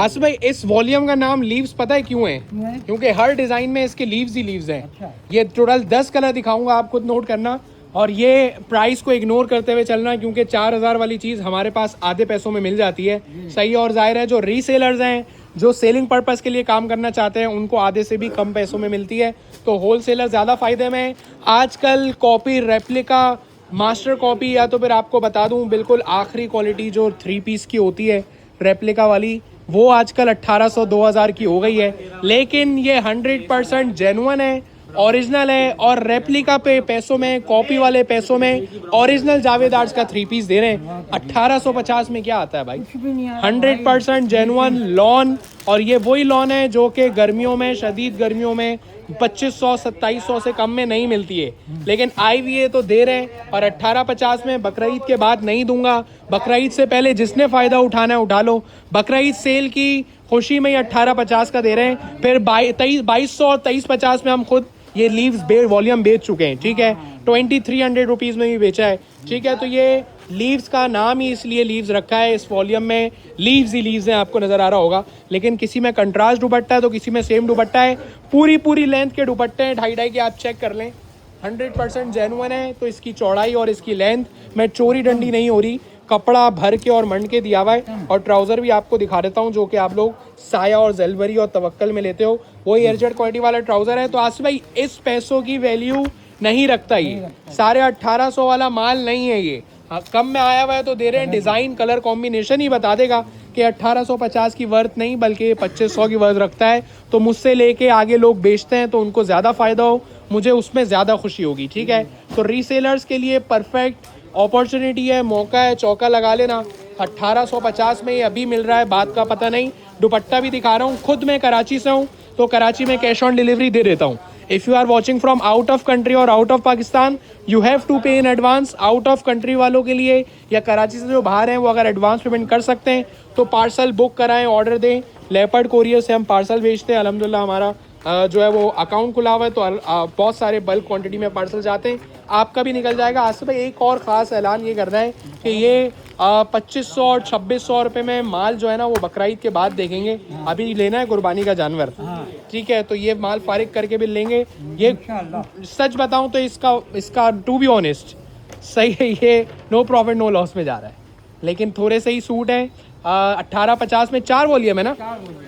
आसिफ भाई, इस वॉल्यूम का नाम लीव्स पता है क्यों है? क्योंकि हर डिजाइन में इसके लीव्स ही लीव्स हैं। अच्छा। ये टोटल 10 कलर दिखाऊंगा, आप खुद नोट करना। और ये प्राइस को इग्नोर करते हुए चलना, क्योंकि 4000 वाली चीज़ हमारे पास आधे पैसों में मिल जाती है। सही है। और जाहिर है जो रीसेलर्स हैं, जो सेलिंग पर्पज़ के लिए काम करना चाहते हैं, उनको आधे से भी कम पैसों में मिलती है। तो होलसेलर ज़्यादा फ़ायदे में है। आजकल कॉपी, रेप्लिका, मास्टर कॉपी, या तो फिर आपको बता दूं बिल्कुल आखिरी क्वालिटी जो 3 पीस की होती है रेप्लिका वाली, वो आजकल 1800-2000 की हो गई है। लेकिन ये 100% जेन्युइन है, ओरिजिनल है। और रेप्लिका पे पैसों में, कॉपी वाले पैसों में ओरिजिनल जावेद आर्ट्स का 3 पीस दे रहे हैं। 1850 में क्या आता है भाई? कुछ भी नहीं आ रहा 100% जेन्युइन लॉन। और ये वही लॉन है जो कि गर्मियों में, शदीद गर्मियों में 2500-2700 से कम में नहीं मिलती है। लेकिन IVA तो दे रहे हैं। और 1850 में बकरीद के बाद नहीं दूंगा। बकरीद से पहले जिसने फ़ायदा उठाना है उठा लो। बकरीद सेल की खुशी में ही 1850 का दे रहे हैं। फिर 2200 और 2350 में हम खुद ये लीव्स वॉल्यूम बेच चुके हैं। ठीक है, 2300 रुपीज़ में भी बेचा है। ठीक है, तो ये लीव्स का नाम ही इसलिए लीव्स रखा है। इस वॉल्यूम में लीव्स ही लीव्स हैं, आपको नज़र आ रहा होगा। लेकिन किसी में कंट्रास्ट दुपट्टा है तो किसी में सेम दुपट्टा है। पूरी लेंथ के दुपट्टे हैं, 2.5 के, आप चेक कर लें। 100% जेन्युइन है। तो इसकी चौड़ाई और इसकी लेंथ में चोरी डंडी नहीं हो रही। कपड़ा भर के और मंड के दिया हुआ है। और ट्राउज़र भी आपको दिखा देता हूँ, जो कि आप लोग साया और जेलबरी और तवक्कल में लेते हो, वही एयरजेट क्वालिटी वाला ट्राउज़र है। तो आसिफ भाई, इस पैसों की वैल्यू नहीं रखता ये। 1850 वाला माल नहीं है ये। हाँ, कम में आया हुआ है तो दे रहे हैं। डिज़ाइन, कलर कॉम्बिनेशन ही बता देगा कि 1850 की वर्थ नहीं बल्कि 2500 की वर्थ रखता है। तो मुझसे लेके आगे लोग बेचते हैं तो उनको ज़्यादा फ़ायदा हो, मुझे उसमें ज़्यादा खुशी होगी। ठीक है, तो रीसेलर्स के लिए परफेक्ट अपॉर्चुनिटी है, मौका है, चौका लगा लेना। 1850 में ये अभी मिल रहा है, बात का पता नहीं। दुपट्टा भी दिखा रहा हूँ। खुद मैं कराची से हूँ, तो कराची में कैश ऑन डिलीवरी दे देता हूँ। If you are watching from out of country और out of Pakistan, you have to pay in advance. Out of country वालों के लिए या कराची से जो बाहर हैं, वो अगर एडवांस पेमेंट कर सकते हैं तो पार्सल बुक कराएं, ऑर्डर दें। लेपर्ड कोरियर से हम पार्सल भेजते हैं। अल्हम्दुलिल्लाह हमारा जो है वो अकाउंट खुला हुआ है, तो बहुत सारे बल्क क्वांटिटी में पार्सल जाते हैं। आपका भी निकल जाएगा। आसिफ भाई, एक और ख़ास ऐलान ये करना है कि ये 2500 और 2600 रुपये में माल जो है ना, वो बकरीद के बाद देखेंगे। अभी लेना है कुर्बानी का जानवर। ठीक है, तो ये माल फारिग करके भी लेंगे। ये सच बताऊं तो इसका टू बी ऑनेस्ट सही है, ये नो प्रॉफिट नो लॉस में जा रहा है। लेकिन थोड़े से ही सूट है। 1850 में 4 वॉल्यूम है ना,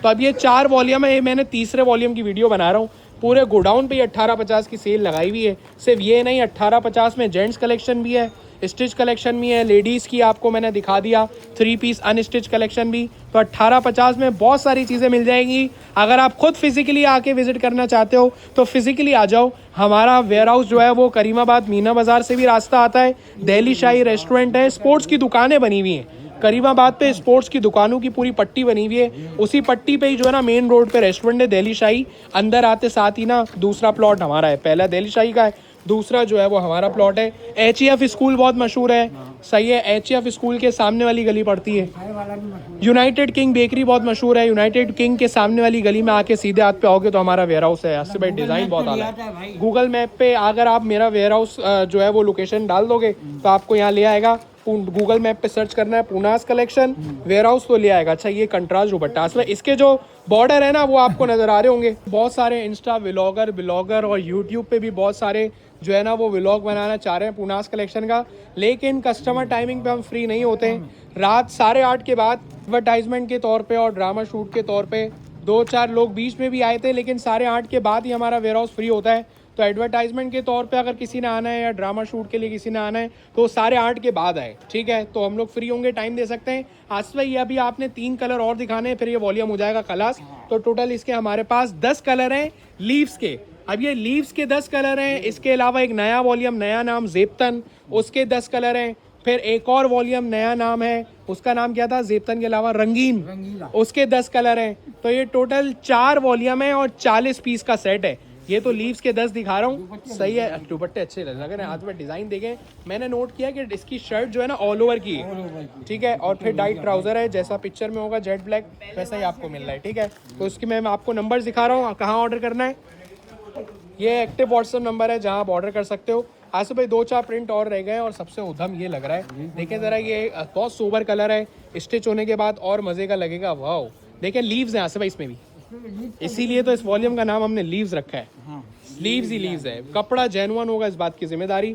तो अब ये 4 वॉल्यूम है। मैंने तीसरे वॉल्यूम की वीडियो बना रहा हूँ। पूरे गोडाउन पे 1850 की सेल लगाई हुई है। सिर्फ ये नहीं, 1850 में जेंट्स कलेक्शन भी है, स्टिच कलेक्शन भी है। लेडीज़ की आपको मैंने दिखा दिया 3 पीस अनस्टिच कलेक्शन भी। तो 1850 में बहुत सारी चीज़ें मिल जाएंगी। अगर आप खुद फिजिकली आके विजिट करना चाहते हो तो फिजिकली आ जाओ। हमारा वेयर हाउस जो है वो करीमाबाद मीना बाज़ार से भी रास्ता आता है। दिल्ली शाही रेस्टोरेंट है, स्पोर्ट्स की दुकानें बनी हुई हैं करीमाबाद पे। स्पोर्ट्स की दुकानों की पूरी पट्टी बनी हुई है। उसी पट्टी पे ही जो है ना, मेन रोड पे रेस्टोरेंट है दिल्ली शाही। अंदर आते साथ ही ना दूसरा प्लॉट हमारा है। पहला दिल्ली शाही का है, दूसरा जो है वो हमारा प्लॉट है। HEF स्कूल बहुत मशहूर है। सही है, HEF स्कूल के सामने वाली गली पड़ती है। यूनाइटेड किंग बेकरी बहुत मशहूर है। यूनाइटेड किंग के सामने वाली गली में आके सीधे हाथ पे आओगे तो हमारा वेयर हाउस है। इससे भाई डिज़ाइन बहुत आला है। गूगल मैप पे अगर आप मेरा वेयर हाउस जो है वो लोकेशन डाल दोगे तो आपको यहाँ ले आएगा। गूगल मैप पे सर्च करना है पूनास कलेक्शन वेयर हाउस तो ले आएगा। अच्छा, ये कंट्रास्ट दुपट्टा, असल इसके जो बॉर्डर है ना वो आपको नज़र आ रहे होंगे। बहुत सारे इंस्टा ब्लॉगर और यूट्यूब पे भी बहुत सारे जो है ना वो व्लॉग बनाना चाह रहे हैं पूनास कलेक्शन का। लेकिन कस्टमर टाइमिंग पे हम फ्री नहीं होते हैं। रात 8:30 के बाद एडवर्टाइजमेंट के तौर पे और ड्रामा शूट के तौर पे 2-4 लोग बीच में भी आए थे, लेकिन 8:30 के बाद ही हमारा वेयर हाउस फ्री होता है। तो एडवर्टाइजमेंट के तौर पे अगर किसी ने आना है या ड्रामा शूट के लिए किसी ने आना है तो 8:30 के बाद आए। ठीक है, तो हम लोग फ्री होंगे, टाइम दे सकते हैं। आसिफ भाई, अभी आपने 3 कलर और दिखाने हैं, फिर ये वॉल्यूम हो जाएगा खलास। तो टोटल इसके हमारे पास 10 कलर हैं लीव्स के। अब ये लीव्स के 10 कलर हैं। इसके अलावा एक नया वॉल्यूम, नया नाम जेप्तन, उसके 10 कलर हैं। फिर एक और वॉल्यूम नया नाम है, उसका नाम क्या था जेप्तन के अलावा? रंगीन, उसके 10 कलर हैं। तो ये टोटल 4 वॉल्यूम है और 40 पीस का सेट है। ये तो लीव्स के 10 दिखा रहा हूँ। सही है, दुपट्टे अच्छे लग रहे हैं। हाथ में डिज़ाइन देखें, मैंने नोट किया कि इसकी शर्ट जो है ना ऑल ओवर की है। ठीक है, और फिर डाइट ट्राउज़र है, जैसा पिक्चर में होगा जेट ब्लैक वैसा ही आपको मिल रहा है। ठीक है, तो उसकी मैं आपको नंबर दिखा रहा हूँ, कहाँ ऑर्डर करना है। ये एक्टिव व्हाट्सएप नंबर है जहाँ आप ऑर्डर कर सकते हो। आसिफ भाई, 2-4 प्रिंट और रह गए और सबसे उधम ये लग रहा है। देखिए ज़रा, ये बहुत सोबर कलर है, स्टिच होने के बाद और मज़े का लगेगा। वाह, देखिए लीव्स हैं आसिफ भाई इसमें भी, इसमें लीफ इसीलिए तो इस वॉल्यूम का नाम हमने लीव्स रखा है। हाँ लीव्स ही लीव्स है, कपड़ा जेन्युइन होगा इस बात की जिम्मेदारी।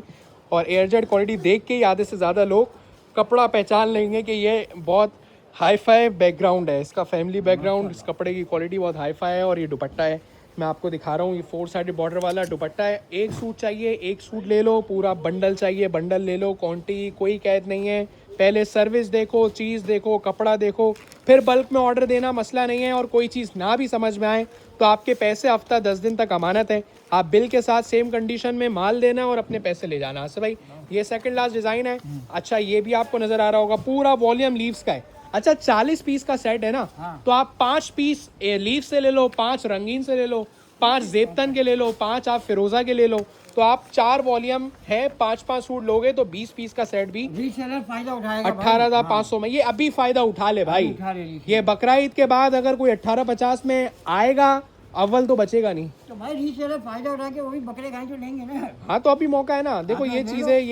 और एयरजेट क्वालिटी देख के ही आधे से ज़्यादा लोग कपड़ा पहचान लेंगे कि ये बहुत हाई फाई बैकग्राउंड है, इसका फैमिली बैकग्राउंड, इस कपड़े की क्वालिटी बहुत हाई फाई है। और ये दुपट्टा है, मैं आपको दिखा रहा हूँ, ये 4 साइडेड बॉर्डर वाला दुपट्टा है। एक सूट चाहिए एक सूट ले लो, पूरा बंडल चाहिए बंडल ले लो, क्वांटिटी कोई कैद नहीं है। पहले सर्विस देखो, चीज़ देखो, कपड़ा देखो, फिर बल्क में ऑर्डर देना मसला नहीं है। और कोई चीज़ ना भी समझ में आए तो आपके पैसे हफ्ता 10 दिन तक अमानत है, आप बिल के साथ सेम कंडीशन में माल देना और अपने पैसे ले जाना। अच्छा भाई ये सेकंड लास्ट डिज़ाइन है। अच्छा ये भी आपको नज़र आ रहा होगा, पूरा वॉल्यूम लीव्स का है। अच्छा 40 पीस का सेट है ना, तो आप 5 पीस लीव से ले लो, 5 रंगीन से ले लो, 5 जेबतन के ले लो, 5 आप फिरोजा के ले लो, तो आप 4 वॉल्यूम है, 5-5 सूट लोगे तो 20 पीस का सेट भी रीसेलर फायदा उठाएगा 18,500 में। ये अभी फायदा उठा ले भाई, उठा ले लीजिए। ये बकरा ईद के बाद अगर कोई 1850 में आएगा अव्वल तो बचेगा नहीं। तो भाई रीसेलर फायदा उठा के वो भी बकरे गाय तो लेंगे ना। हाँ तो अभी मौका है ना। देखो ये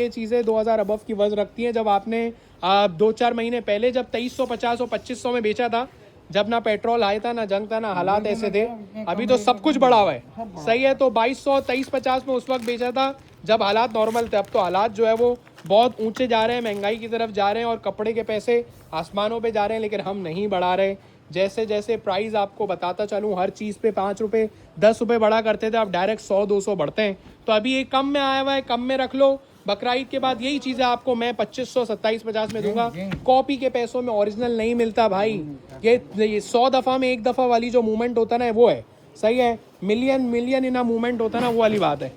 चीज़ें 2000 अबव की वजह रखती हैं। जब आपने 2-4 महीने पहले जब 2350 और 2500 में बेचा था, जब ना पेट्रोल आया था ना जंग था ना हालात ऐसे थे, अभी तो सब कुछ बढ़ा हुआ है, सही है। तो 2200 2350 में उस वक्त बेचा था जब हालात नॉर्मल थे। अब तो हालात जो है वो बहुत ऊंचे जा रहे हैं, महंगाई की तरफ जा रहे हैं और कपड़े के पैसे आसमानों पे जा रहे हैं, लेकिन हम नहीं बढ़ा रहे। जैसे जैसे प्राइस आपको बताता चलूँ, हर चीज़ पे 5 रुपये 10 रुपये बढ़ा करते थे, अब डायरेक्ट 100-200 बढ़ते हैं। तो अभी ये कम में आया हुआ है, कम में रख लो। बकरा ईद के बाद यही चीज़ें आपको मैं 2500 2750 में दूंगा। कॉपी के पैसों में ओरिजिनल नहीं मिलता भाई। ये 100 दफ़ा में 1 दफ़ा वाली जो मूवमेंट होता है ना वो है, सही है। मिलियन इन मूवमेंट होता है ना, वो वाली बात है।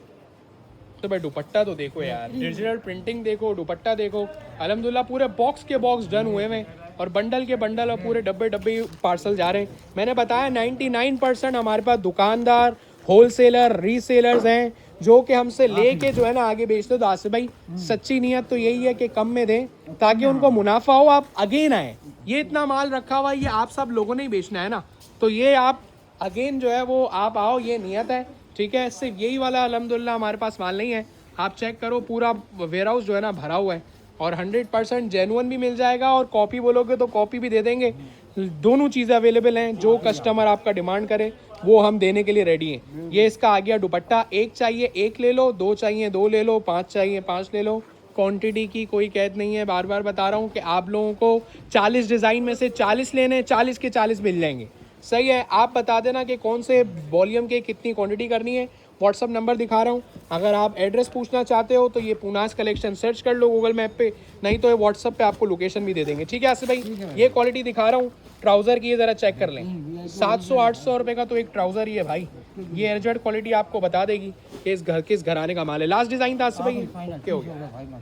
तो भाई दुपट्टा तो देखो यार, डिजिटल प्रिंटिंग देखो, दुपट्टा देखो, अल्हम्दुलिल्लाह पूरे बॉक्स के बॉक्स डन हुए हैं और बंडल के बंडल और पूरे डब्बे पार्सल जा रहे हैं। मैंने बताया 99% हमारे पास दुकानदार, होलसेलर, रीसेलर्स हैं जो कि हमसे लेके जो है ना आगे बेचते। तो आसिफ भाई सच्ची नीयत तो यही है कि कम में दें ताकि उनको मुनाफा हो, आप अगेन आए। ये इतना माल रखा हुआ है, ये आप सब लोगों ने ही बेचना है ना, तो ये आप अगेन जो है वो आप आओ, ये नियत है, ठीक है। सिर्फ यही वाला अल्हम्दुलिल्लाह हमारे पास माल नहीं है, आप चेक करो पूरा वेयर हाउस जो है ना भरा हुआ है और 100% जेन्युइन भी मिल जाएगा और कॉपी बोलोगे तो कॉपी भी दे देंगे। दोनों चीज़ें अवेलेबल हैं, जो कस्टमर आपका डिमांड करे वो हम देने के लिए रेडी हैं। ये इसका आ गया दुपट्टा, एक चाहिए एक ले लो, 2 चाहिए 2 ले लो, 5 चाहिए 5 ले लो। क्वांटिटी की कोई कैद नहीं है, बार बार बता रहा हूँ कि आप लोगों को 40 डिज़ाइन में से 40 लेने, 40 के 40 मिल जाएंगे, सही है। आप बता देना कि कौन से वॉल्यूम के कितनी क्वांटिटी करनी है। व्हाट्सअप नंबर दिखा रहा हूँ, अगर आप एड्रेस पूछना चाहते हो तो ये पूनास कलेक्शन सर्च कर लो गूगल मैप पे, नहीं तो ये व्हाट्सअप पे आपको लोकेशन भी दे देंगे, ठीक है आसिफ भाई। ये क्वालिटी दिखा रहा हूँ ट्राउज़र की, ये ज़रा चेक कर लें। 700-800 रुपये का तो एक ट्राउज़र ही है भाई। ये एयरजेट क्वालिटी आपको बता देगी कि इस घर किस घराने का माल है। लास्ट डिज़ाइन था आसिफ भाई, ओके हो गया।